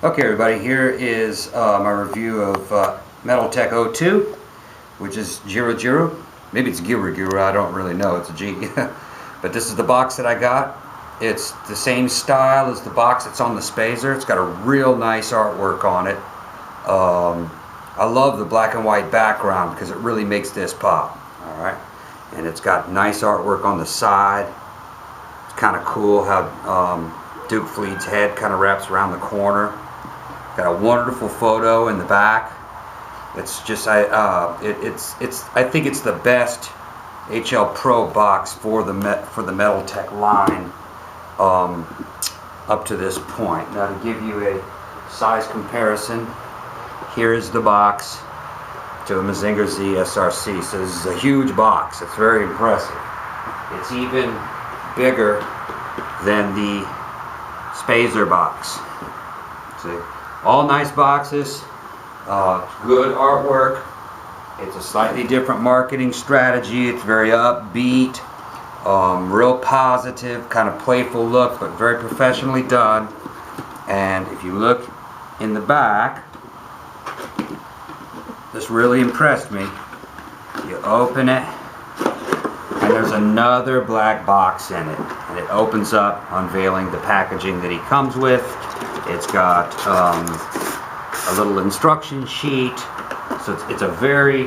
Okay, everybody, here is my review of Metaltech 02, which is Giru Giru. Maybe it's Giru Giru, I don't really know, it's a G. But this is the box that I got. It's the same style as the box that's on the Spazer. It's got a real nice artwork on it. I love the black and white background because it really makes this pop. Alright, and it's got nice artwork on the side. It's kind of cool how Duke Fleet's head kind of wraps around the corner. Got a wonderful photo in the back. It's just I think it's the best HLPRO box for the Metaltech line up to this point. Now, to give you a size comparison, here is the box to the Mazinger Z SRC. So this is a huge box. It's very impressive. It's even bigger than the Spazer box. See? All nice boxes, good artwork. It's a slightly different marketing strategy. It's very upbeat, real positive, kind of playful look, but very professionally done. And if you look in the back, this really impressed me. You open it, and there's another black box in it. And it opens up, unveiling the packaging that he comes with. It's got a little instruction sheet, so it's a very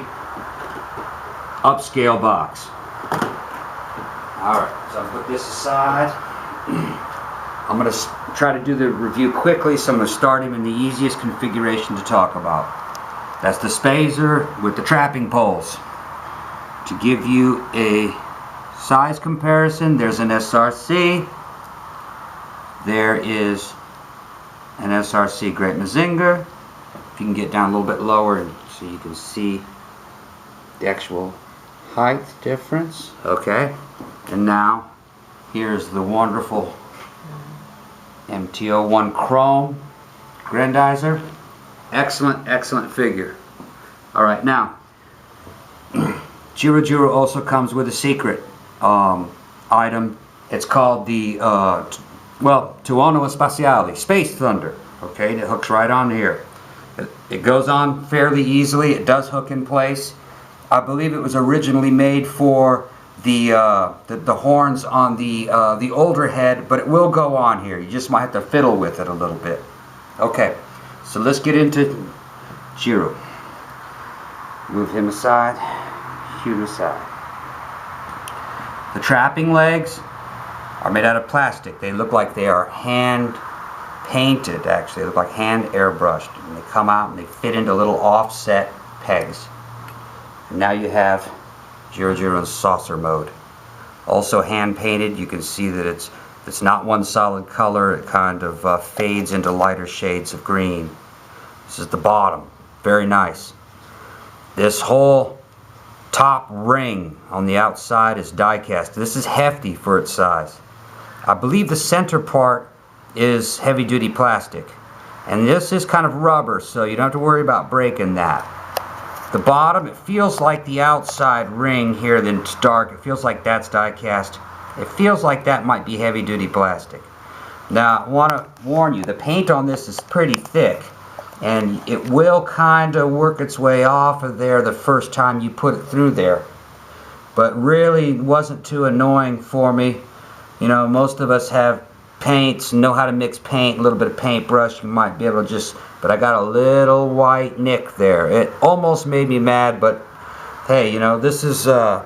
upscale box. Alright, so I'll put this aside. I'm going to try to do the review quickly, so I'm going to start him in the easiest configuration to talk about. That's the Spazer with the trapping poles. To give you a size comparison, there's an SRC. There is an SRC Great Mazinger. If you can get down a little bit lower so you can see the actual height difference. Okay, and now here's the wonderful MT01 Chrome Grendizer. Excellent figure. Alright, now Giru Giru also comes with a secret item. It's called the Tuono Espaciale, Space Thunder. Okay, it hooks right on here. It goes on fairly easily. It does hook in place. I believe it was originally made for the horns on the older head, but it will go on here. You just might have to fiddle with it a little bit. Okay, so let's get into Giru. Move him aside. Shoot aside. The trapping legs are made out of plastic. They look like they are hand painted, actually. They look like hand airbrushed. And they come out and they fit into little offset pegs. And now you have Giru Giru in saucer mode. Also hand painted. You can see that it's not one solid color. It kind of fades into lighter shades of green. This is the bottom. Very nice. This whole top ring on the outside is die cast. This is hefty for its size. I believe the center part is heavy duty plastic, and this is kind of rubber, so you don't have to worry about breaking that. The bottom, it feels like the outside ring here, then it's dark. It feels like that's die cast. It feels like that might be heavy duty plastic. Now, I want to warn you, the paint on this is pretty thick, and it will kind of work its way off of there the first time you put it through there. But really wasn't too annoying for me. You know, most of us have paints, know how to mix paint, a little bit of paintbrush, you might be able to just, but I got a little white nick there. It almost made me mad, but hey, you know, this is a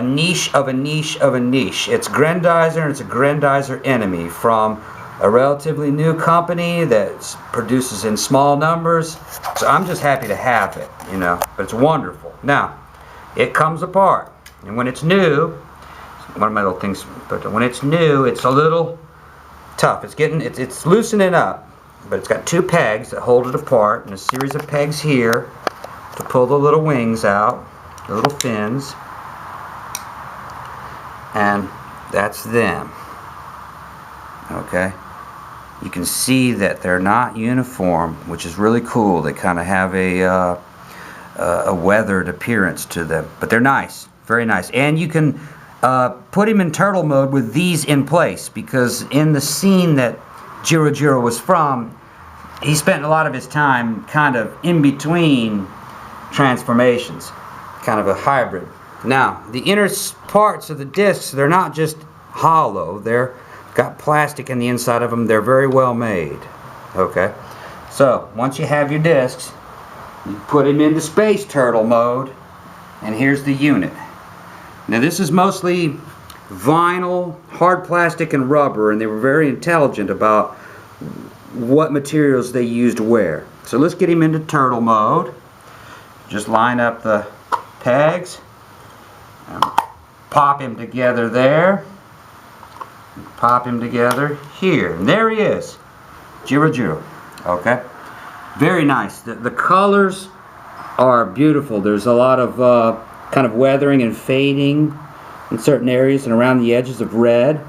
niche of a niche of a niche. It's Grendizer, and it's a Grendizer enemy from a relatively new company that produces in small numbers. So I'm just happy to have it, you know, but it's wonderful. Now, it comes apart, and when it's new, one of my little things, but when it's new, it's a little tough. It's loosening up, but it's got two pegs that hold it apart, and a series of pegs here to pull the little wings out, the little fins, and that's them. Okay, you can see that they're not uniform, which is really cool. They kind of have a weathered appearance to them, but they're nice, very nice. And you can put him in turtle mode with these in place, because in the scene that Giru Giru was from, he spent a lot of his time kind of in between transformations, kind of a hybrid. Now, the inner parts of the discs, they're not just hollow, they're got plastic in the inside of them. They're very well made. Okay, so once you have your discs, you put them into space turtle mode, and here's the unit. Now this is mostly vinyl, hard plastic, and rubber, and they were very intelligent about what materials they used where. So let's get him into turtle mode. Just line up the pegs, and pop him together there, pop him together here, and there he is, Giru Giru. Okay, very nice. The colors are beautiful. There's a lot of kind of weathering and fading in certain areas and around the edges of red.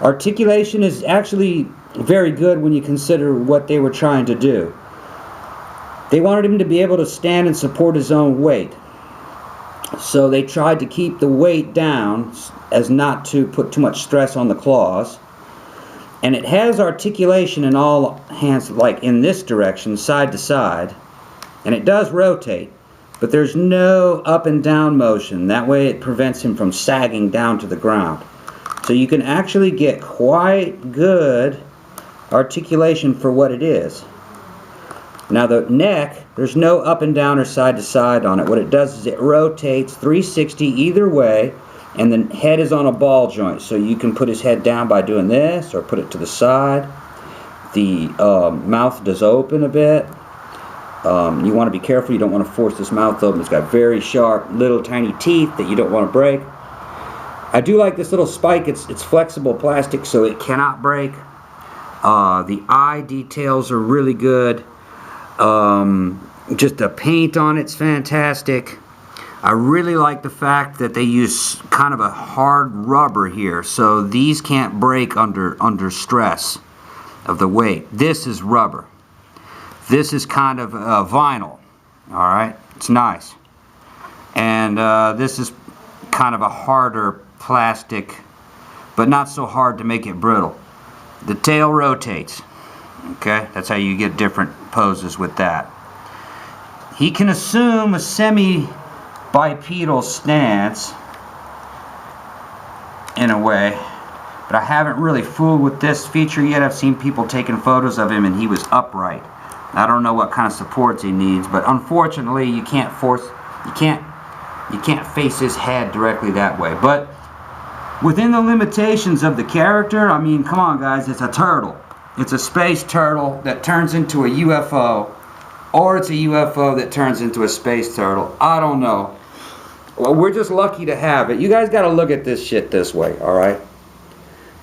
Articulation is actually very good when you consider what they were trying to do. They wanted him to be able to stand and support his own weight. So they tried to keep the weight down as not to put too much stress on the claws. And it has articulation in all hands, like in this direction, side to side. And it does rotate, but there's no up and down motion. That way it prevents him from sagging down to the ground. So you can actually get quite good articulation for what it is. Now the neck, there's no up and down or side to side on it. What it does is it rotates 360 either way, and the head is on a ball joint. So you can put his head down by doing this, or put it to the side. The mouth does open a bit. You want to be careful. You don't want to force this mouth open. It's got very sharp little tiny teeth that you don't want to break. I do like this little spike. It's flexible plastic, so it cannot break. The eye details are really good. Just the paint on it's fantastic. I really like the fact that they use kind of a hard rubber here, so these can't break under stress of the weight. This is rubber. This is kind of vinyl. Alright, it's nice. And this is kind of a harder plastic, but not so hard to make it brittle. The tail rotates. Okay, that's how you get different poses with that. He can assume a semi-bipedal stance in a way, but I haven't really fooled with this feature yet. I've seen people taking photos of him and he was upright. I don't know what kind of supports he needs, but unfortunately you can't face his head directly that way. But within the limitations of the character, I mean, come on guys, it's a turtle. It's a space turtle that turns into a UFO, or it's a UFO that turns into a space turtle. I don't know. Well, we're just lucky to have it. You guys got to look at this shit this way, alright?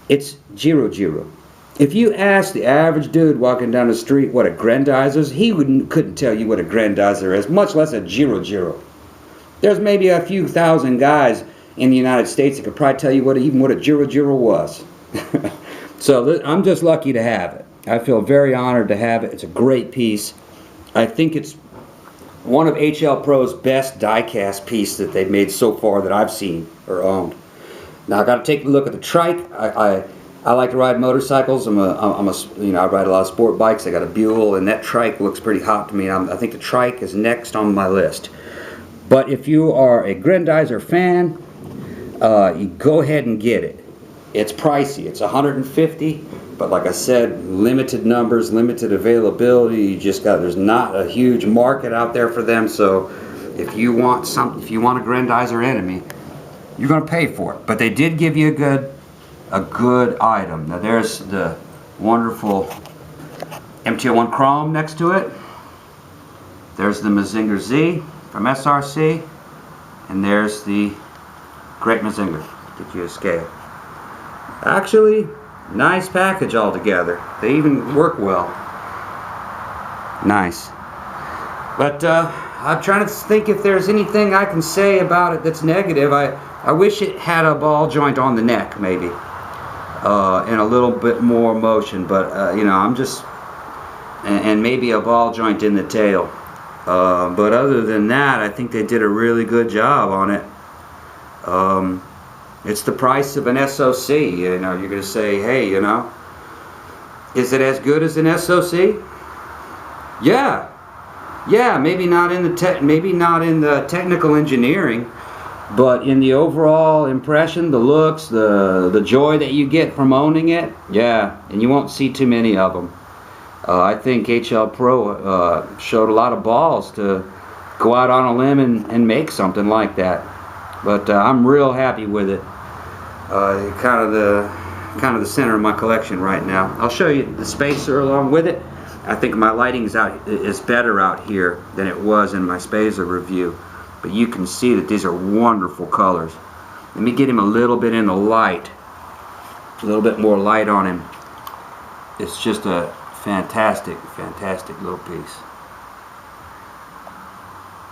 It's Giru Giru. If you ask the average dude walking down the street what a grendizer is, he couldn't tell you what a grendizer is, much less a Giru Giru. There's maybe a few thousand guys in the United States that could probably tell you what a Giru Giru was. So I'm just lucky to have it. I feel very honored to have it. It's a great piece. I think it's one of HLPRO's best die-cast pieces that they've made so far that I've seen or owned. Now I got to take a look at the trike. I like to ride motorcycles. I ride a lot of sport bikes. I got a Buell, and that trike looks pretty hot to me. I think the trike is next on my list. But if you are a Grendizer fan, you go ahead and get it. It's pricey. It's $150, but like I said, limited numbers, limited availability. There's not a huge market out there for them. So if you want a Grendizer enemy, you're going to pay for it. But they did give you a good item. Now there's the wonderful MT01 Chrome next to it. There's the Mazinger Z from SRC, and there's the Great Mazinger. Get you a scale. Actually, nice package altogether. They even work well. Nice. But I'm trying to think if there's anything I can say about it that's negative. I wish it had a ball joint on the neck, maybe, and a little bit more motion. But I'm just, and maybe a ball joint in the tail. But other than that, I think they did a really good job on it. It's the price of an SOC. You're going to say, hey, is it as good as an SOC? Yeah, maybe not in the technical engineering, but in the overall impression, the looks, the joy that you get from owning it, yeah, and you won't see too many of them. I think HLPRO showed a lot of balls to go out on a limb and make something like that. But I'm real happy with it. Kind of the center of my collection right now. I'll show you the spacer along with it. I think my lighting is better out here than it was in my spacer review. But you can see that these are wonderful colors. Let me get him a little bit in the light. A little bit more light on him. It's just a fantastic little piece.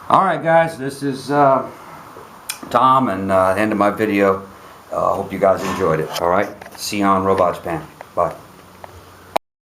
Alright guys, this is Tom, and the end of my video. Hope you guys enjoyed it. Alright, see you on Robot Japan. Bye.